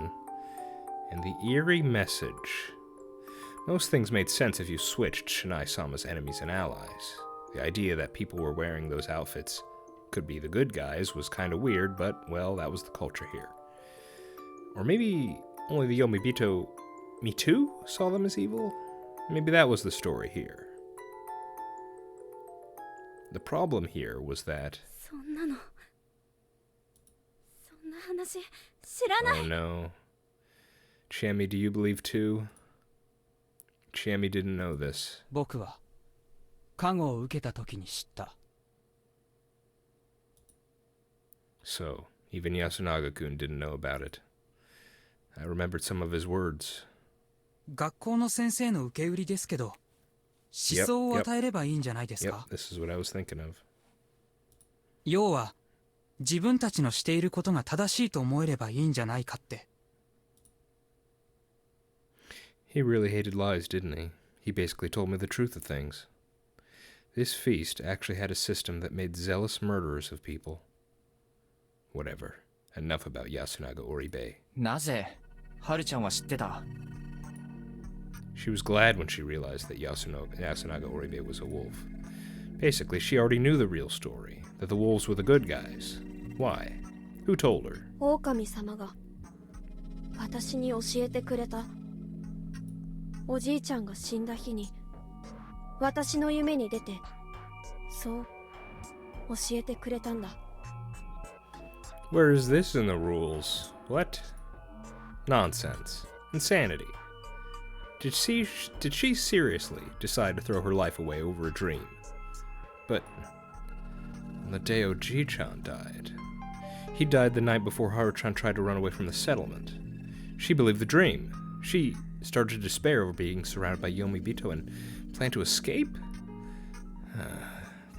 Speaker 1: and the eerie message. Most things made sense if you switched Shinai-sama's enemies and allies. The idea that people were wearing those outfits could be the good guys was kind of weird, but, well, that was the culture here. Or maybe only the Yomibito Me Too saw them as evil? Maybe that was the story here. The problem here was that...
Speaker 3: そんな話知らない。
Speaker 1: Oh no. Chiemi, do you believe too? Chiemi didn't know this.
Speaker 2: 僕は加護を受けた時に知った。
Speaker 1: So, even Yasunaga-kun didn't know about it. I remembered some of his words.
Speaker 2: 学校の先生の受け売りですけど、思想を与えればいいんじゃないですか。
Speaker 1: Yep, this is what I was thinking of.
Speaker 2: 要は自分たちのしていることが正しいと思えればいいんじゃないかって。
Speaker 1: He really hated lies, didn't he? He basically told me the truth of things. This feast actually had a system that made zealous murderers of people. Whatever. Enough about Yasunaga Oribe.
Speaker 2: なぜハルちゃんは知ってた？
Speaker 1: She was glad when she realized that Yasunaga Oribe was a wolf. Basically, she already knew the real story, that the wolves were the good guys. Why? Who told her?
Speaker 3: 狼様が私に教えてくれた。おじいちゃんが死んだ日に私の夢に出てそう教えてくれたんだ。
Speaker 1: Where is this in the rules? What? Nonsense. Insanity. Did she seriously decide to throw her life away over a dream? But the day Oji-chan died. He died the night before Haru-chan tried to run away from the settlement. She believed the dream. She started to despair over being surrounded by Yomibito and planned to escape?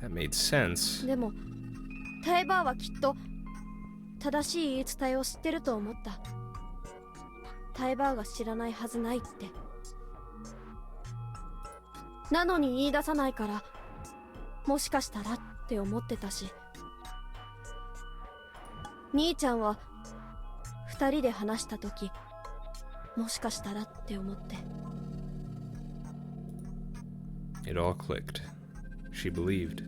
Speaker 1: That made sense.
Speaker 3: でもタイバーはきっと正しい言い伝えを知ってると思った。タイバーが知らないはずないって。なのに言い出さないからもしかしたらって思ってたし、兄ちゃんは二人で話した時もしかしたらって思って。
Speaker 1: It all clicked. She believed.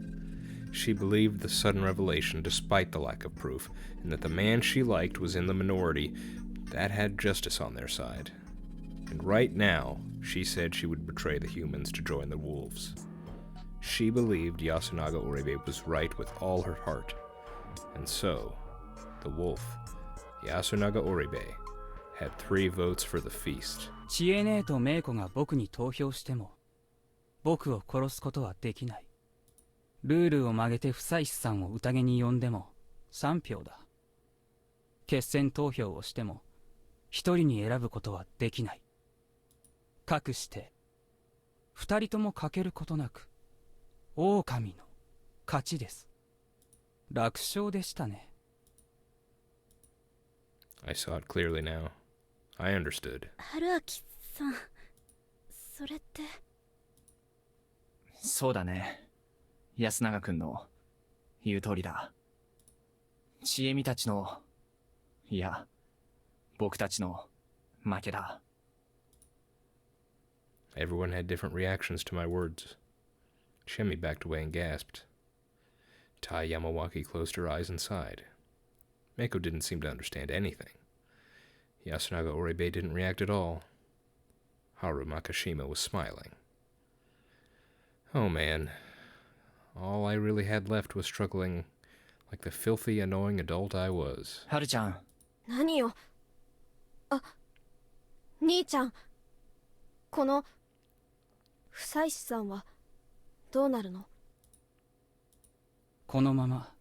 Speaker 1: She believed the sudden revelation despite the lack of proof, and that the man she liked was in the minority that had justice on their side. And right now, she said she would betray the humans to join the wolves. She believed Yasunaga Oribe was right with all her heart. And so, the wolf, Yasunaga Oribe, had 3 votes for the feast.
Speaker 2: 知恵姉とメイコが僕に投票しても僕を殺すことはできない。ルールを曲げて不採司さんを宴に呼んでも3票だ。決選投票をしても1人に選ぶことはできない。かくして2人とも欠けることなく狼の勝ちです。楽勝でしたね。
Speaker 1: I saw it clearly now. I understood.
Speaker 3: 春明さん、それって。
Speaker 2: そうだね。安永くんの言う通りだ。ちえみたちの、いや、僕たちの負けだ。
Speaker 1: Everyone had different reactions to my words. Shemi backed away and gasped. Tai Yamawaki closed her eyes and sighed. Meiko didn't seem to understand anything. Yasunaga Oribe didn't react at all. Haru Makashima was smiling. Oh man. All I really had left was struggling like the filthy, annoying adult I was.
Speaker 2: はるちゃん。
Speaker 3: 何よ。あ、兄ちゃん。この不採司さんはどうなるの？
Speaker 2: このまま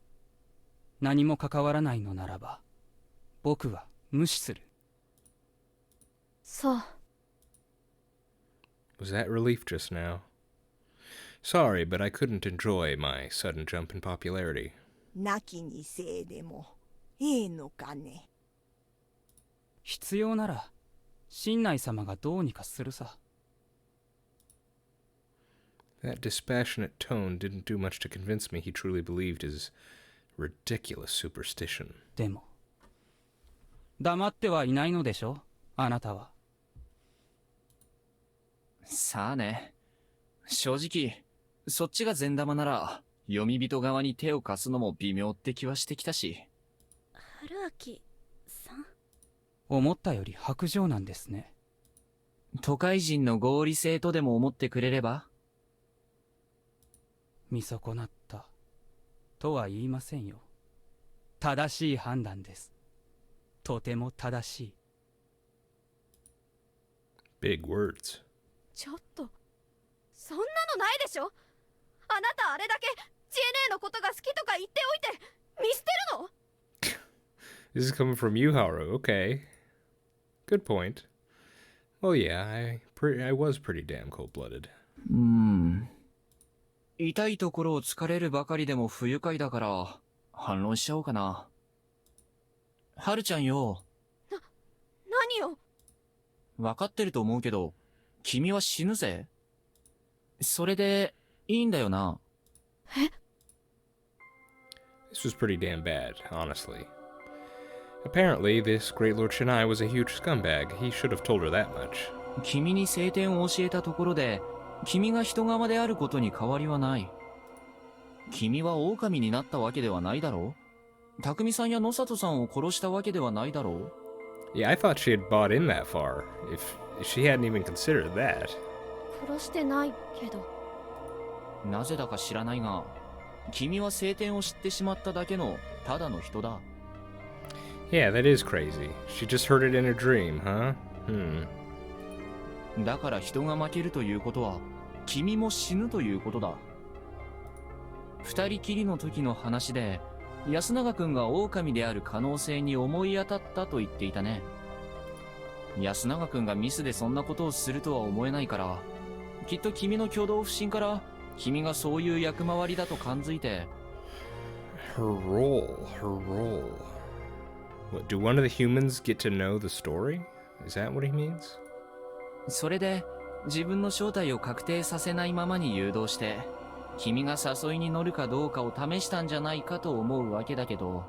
Speaker 2: 何も関わらないのならば僕は無視する。
Speaker 3: そう。
Speaker 1: Was that relief just now? Sorry, but I couldn't enjoy my sudden jump in popularity.
Speaker 5: なきにせいでもええのかね。
Speaker 2: 必要なら親内様がどうにかするさ。
Speaker 1: That dispassionate tone didn't do much to convince me he truly believed his ridiculous superstition.
Speaker 2: でも黙ってはいないのでしょ、あなたは。さあね。正直、そっちが善玉なら、読み人側に手を貸すのも微妙って気はしてきたし。
Speaker 3: 春明さん。
Speaker 6: 思ったより薄情なんですね。
Speaker 2: 都会人の合理性とでも思ってくれれば。
Speaker 6: 見損なったとは言いませんよ。正しい判断です。とても正しい。
Speaker 1: Big words.
Speaker 3: ちょっとそんなのないでしょ。あなたあれだけジェネのことが好きとか言っておいて見捨てるの。
Speaker 1: This is coming from you, Haru. Okay. Good point. Well, yeah, I was pretty damn cold-blooded.
Speaker 2: 痛いところを疲れるばかりでも不愉快だから、反論しちゃおうかな。はるちゃんよ。
Speaker 3: 何よ。
Speaker 2: わかってると思うけど、君は死ぬぜ。それで、いいんだよな。
Speaker 1: This was pretty damn bad, honestly. Apparently, this Great Lord Shinai was a huge scumbag. He should have told her that much.
Speaker 2: 君に聖典を教えたところで、君が人側であることに変わりはない。君は狼になったわけではないだろう。匠さんや野里さんを殺したわけではないだろう。
Speaker 1: Yeah, I thought she had bought in that far. If she hadn't even considered that.
Speaker 3: 殺してないけど。
Speaker 2: なぜだか知らないが、君は聖典を知ってしまっただけのただの人だ。
Speaker 1: Yeah, that is crazy. She just heard it in a dream, huh?
Speaker 2: だから人が負けるということは、君も死ぬということだ。二人きりの時の話で、安永くんが狼である可能性に思い当たったと言っていたね。安永くんがミスでそんなことをするとは思えないから、きっと君の挙動不審から、君がそういう役回りだと感づいて。
Speaker 1: Her role. What, do one of the humans get to know the story? Is that what he means?
Speaker 2: それで、自分の正体を確定させないままに誘導して、君が誘いに乗るかどうかを試したんじゃないかと思うわけだけど、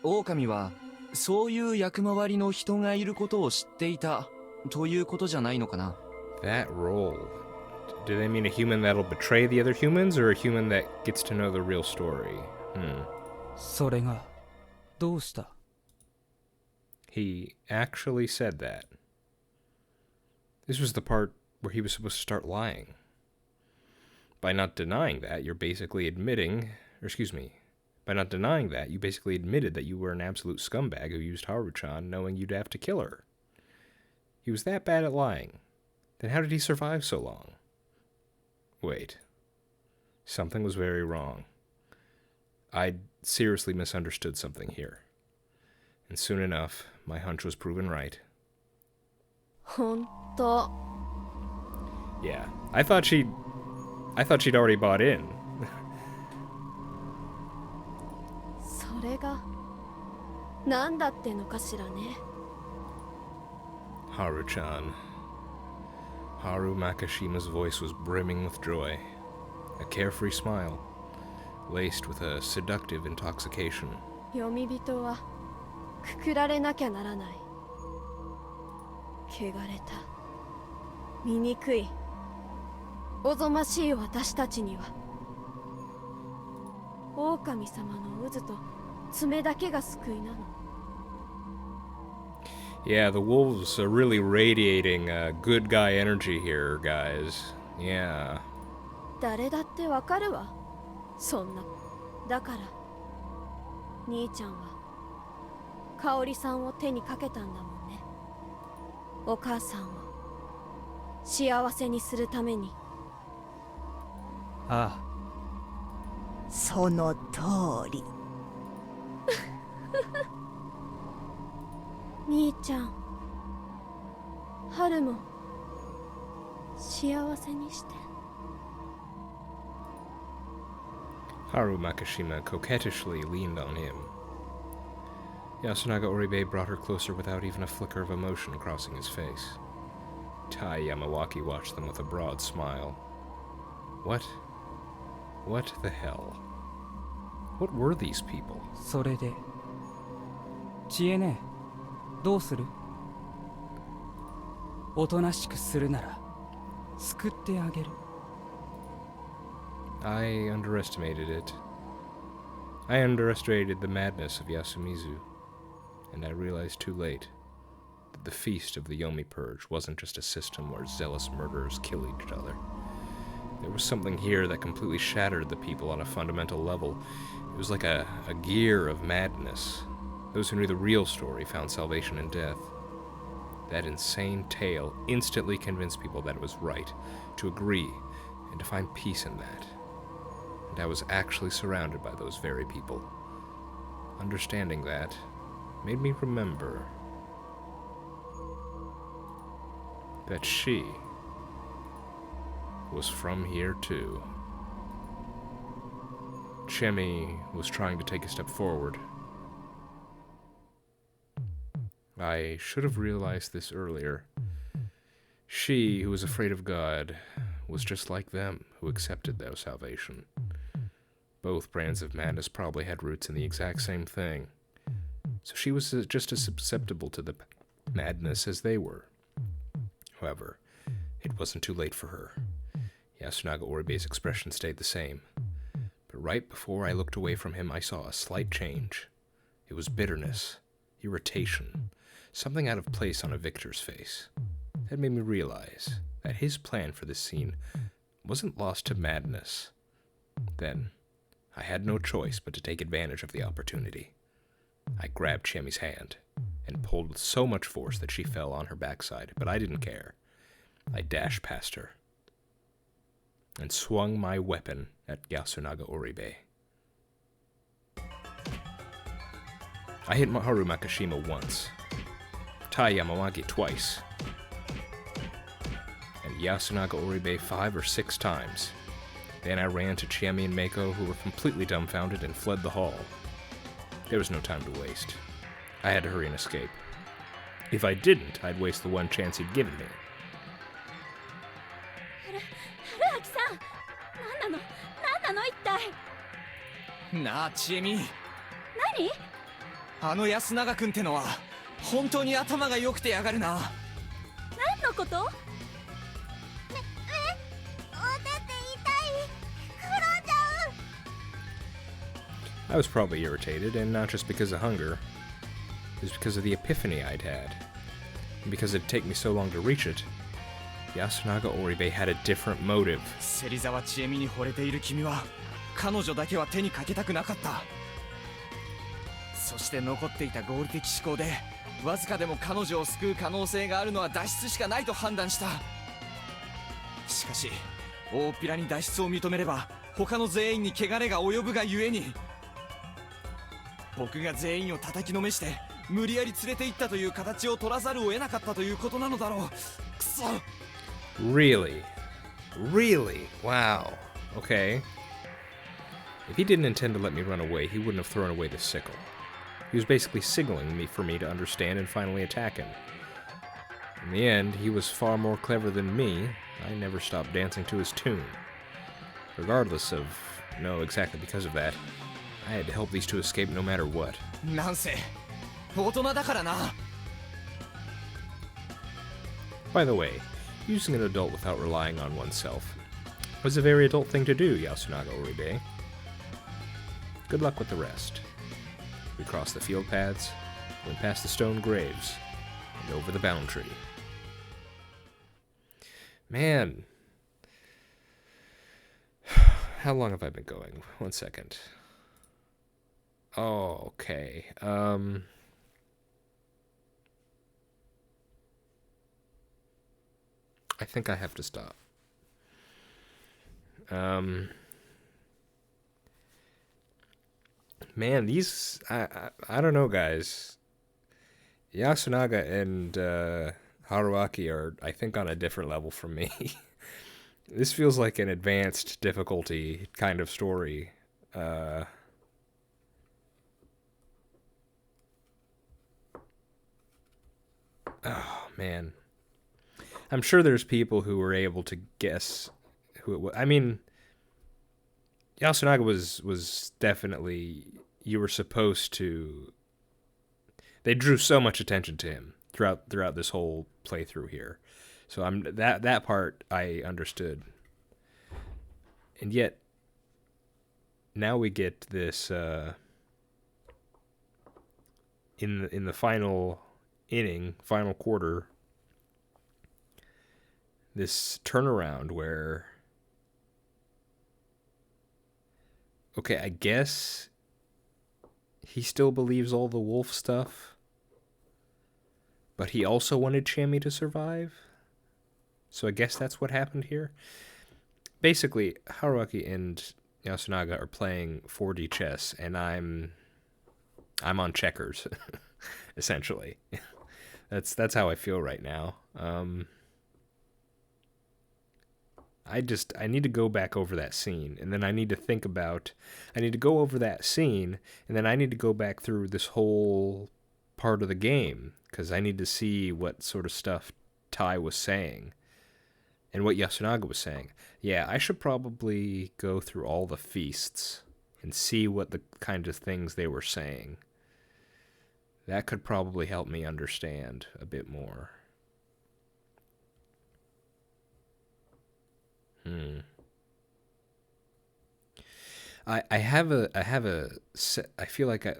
Speaker 2: 狼はそういう役回りの人がいることを知っていたということじゃないのかな。
Speaker 1: That role. Do they mean a human that'll betray the other humans or a human that gets to know the real story?
Speaker 6: それがどうした？
Speaker 1: He actually said that. This was the part where he was supposed to start lying. By not denying that, you're basically admitting, or excuse me, by not denying that, you basically admitted that you were an absolute scumbag who used Haru-chan knowing you'd have to kill her. He was that bad at lying. Then how did he survive so long? Wait. Something was very wrong. I'd seriously misunderstood something here. And soon enough, my hunch was proven right.
Speaker 3: 本当。
Speaker 1: Yeah, I thought she'd already bought in.
Speaker 3: それが何だってのかしらね。
Speaker 1: Haru-chan. Haru Makishima's voice was brimming with joy. A carefree smile, laced with a seductive intoxication.
Speaker 3: 読み人はくくられなきゃならない。汚れた、醜い、おぞましい私たちには狼様の渦と爪だけが救いなの。
Speaker 1: Yeah, the wolves are really radiating good guy energy here, guys. Yeah.
Speaker 3: 誰だってわかるわ、そんな。だから兄ちゃんは香織さんを手にかけたんだもんね。お母さんを幸せにするために。
Speaker 6: あ
Speaker 5: その通り。
Speaker 3: 兄ちゃん、春も幸せにして。
Speaker 1: Haru Makishima coquettishly leaned on him. Yasunaga Oribe brought her closer without even a flicker of emotion crossing his face. Tai Yamawaki watched them with a broad smile. What the hell? What were these people?
Speaker 6: あ、それで知恵ね、どうする？おとなしくするなら救ってあげる。
Speaker 1: I underestimated it. I underestimated the madness of Yasumizu, and I realized too late that the feast of the Yomi Purge wasn't just a system where zealous murderers kill each other. There was something here that completely shattered the people on a fundamental level. It was like a gear of madness. Those who knew the real story found salvation in death. That insane tale instantly convinced people that it was right to agree and to find peace in that. And I was actually surrounded by those very people. Understanding that made me remember that she was from here too. Chemi was trying to take a step forward. I should have realized this earlier. She, who was afraid of God, was just like them, who accepted their salvation. Both brands of madness probably had roots in the exact same thing. So she was just as susceptible to the madness as they were. However, it wasn't too late for her. Yasunaga Oribe's expression stayed the same. But right before I looked away from him, I saw a slight change. It was bitterness, irritation, something out of place on a victor's face. That made me realize that his plan for this scene wasn't lost to madness. Then, I had no choice but to take advantage of the opportunity. I grabbed Chemi's hand and pulled with so much force that she fell on her backside, but I didn't care. I dashed past her and swung my weapon at Yasunaga Oribe. I hit Haru Makishima once, Tai Yamawagi twice, and Yasunaga Oribe 5 or 6 times. Then I ran to Chemi and Meiko, who were completely dumbfounded, and fled the hall. There was no time to waste. I had to hurry and escape. If I didn't, I'd waste the one chance he'd given me.
Speaker 3: 春秋さん、何なの一体。
Speaker 2: なあちえみ、
Speaker 3: 何？
Speaker 2: あの安永君ってのは本当に頭が良くてやがるな。
Speaker 3: 何のこと？お手って痛い。転んじゃう。
Speaker 1: I was probably irritated, and not just because of hunger. It was because of the epiphany I'd had. And because it'd take me so long to reach it, Yasunaga Oribe had a different motive.
Speaker 2: 芹沢ちえみに惚れている君は彼女だけは手にかけたくなかった。そして残っていた合理的思考でわずかでも彼女を救う可能性があるのは脱出しかないと判断した。しかし大っぴらに脱出を認めれば他の全員に汚れが及ぶがゆえに、僕が全員を叩きのめして無理やり連れて行ったという形を取らざるを得なかったということなのだろう。くそ。
Speaker 1: Really? Really? Wow. Okay. If he didn't intend to let me run away, he wouldn't have thrown away the sickle. He was basically signaling for me to understand and finally attack him. In the end, he was far more clever than me. I never stopped dancing to his tune. Regardless of, no, exactly because of that, I had to help these two escape no matter what.
Speaker 2: なんせ大人だからな。
Speaker 1: By the way, using an adult without relying on oneself was a very adult thing to do, Yasunaga Oribe. Good luck with the rest. We crossed the field paths, went past the stone graves, and over the boundary. Man. How long have I been going? 1 second. Oh, okay. I think I have to stop. Man, these... I don't know, guys. Yasunaga and Haruaki are, I think, on a different level from me. This feels like an advanced difficulty kind of story. Oh, man. I'm sure there's people who were able to guess who it was. I mean, Yasunaga was definitely... You were supposed to... They drew so much attention to him throughout this whole playthrough here. So that part I understood. And yet now we get this in the final inning, final quarter, this turnaround where, okay, I guess he still believes all the wolf stuff, but he also wanted Shammy to survive. So I guess that's what happened here. Basically, Haruaki and Yasunaga are playing 4D chess, and I'm on checkers, essentially. That's how I feel right now. I need to go back over that scene, and then I need to go over that scene, and then I need to go back through this whole part of the game, because I need to see what sort of stuff Tai was saying, and what Yasunaga was saying. Yeah, I should probably go through all the feasts, and see what the kind of things they were saying. That could probably help me understand a bit more. I feel like I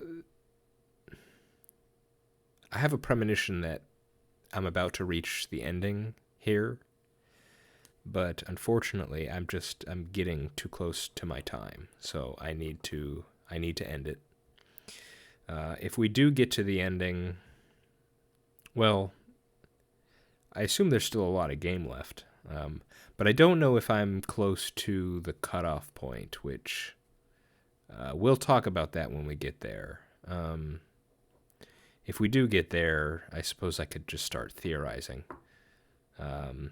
Speaker 1: have a premonition that I'm about to reach the ending here, but unfortunately I'm getting too close to my time, so I need to end it. If we do get to the ending, well, I assume there's still a lot of game left. But I don't know if I'm close to the cutoff point, which we'll talk about that when we get there. If we do get there, I suppose I could just start theorizing. But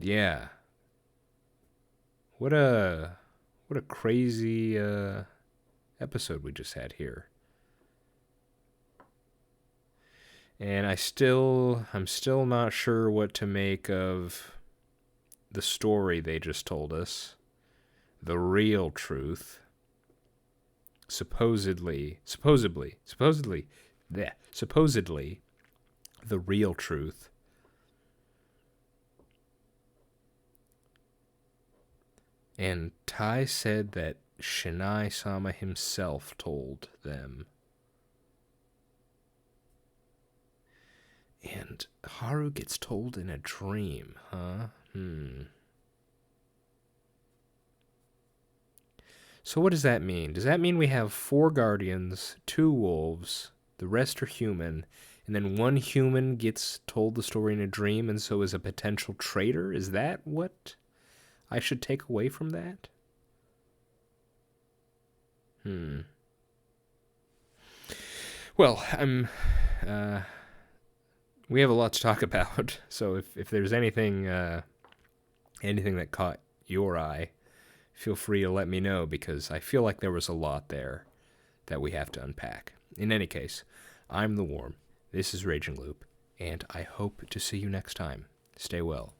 Speaker 1: yeah, what a crazy episode we just had here. And I'm still not sure what to make of the story they just told us. The real truth. Supposedly, the real truth. And Tai said that Shinai-sama himself told them. And Haru gets told in a dream, huh? So what does that mean? Does that mean we have 4 guardians, 2 wolves, the rest are human, and then 1 human gets told the story in a dream and so is a potential traitor? Is that what I should take away from that? Well, we have a lot to talk about, so if there's anything that caught your eye, feel free to let me know, because I feel like there was a lot there that we have to unpack. In any case, I'm The Worm, this is Raging Loop, and I hope to see you next time. Stay well.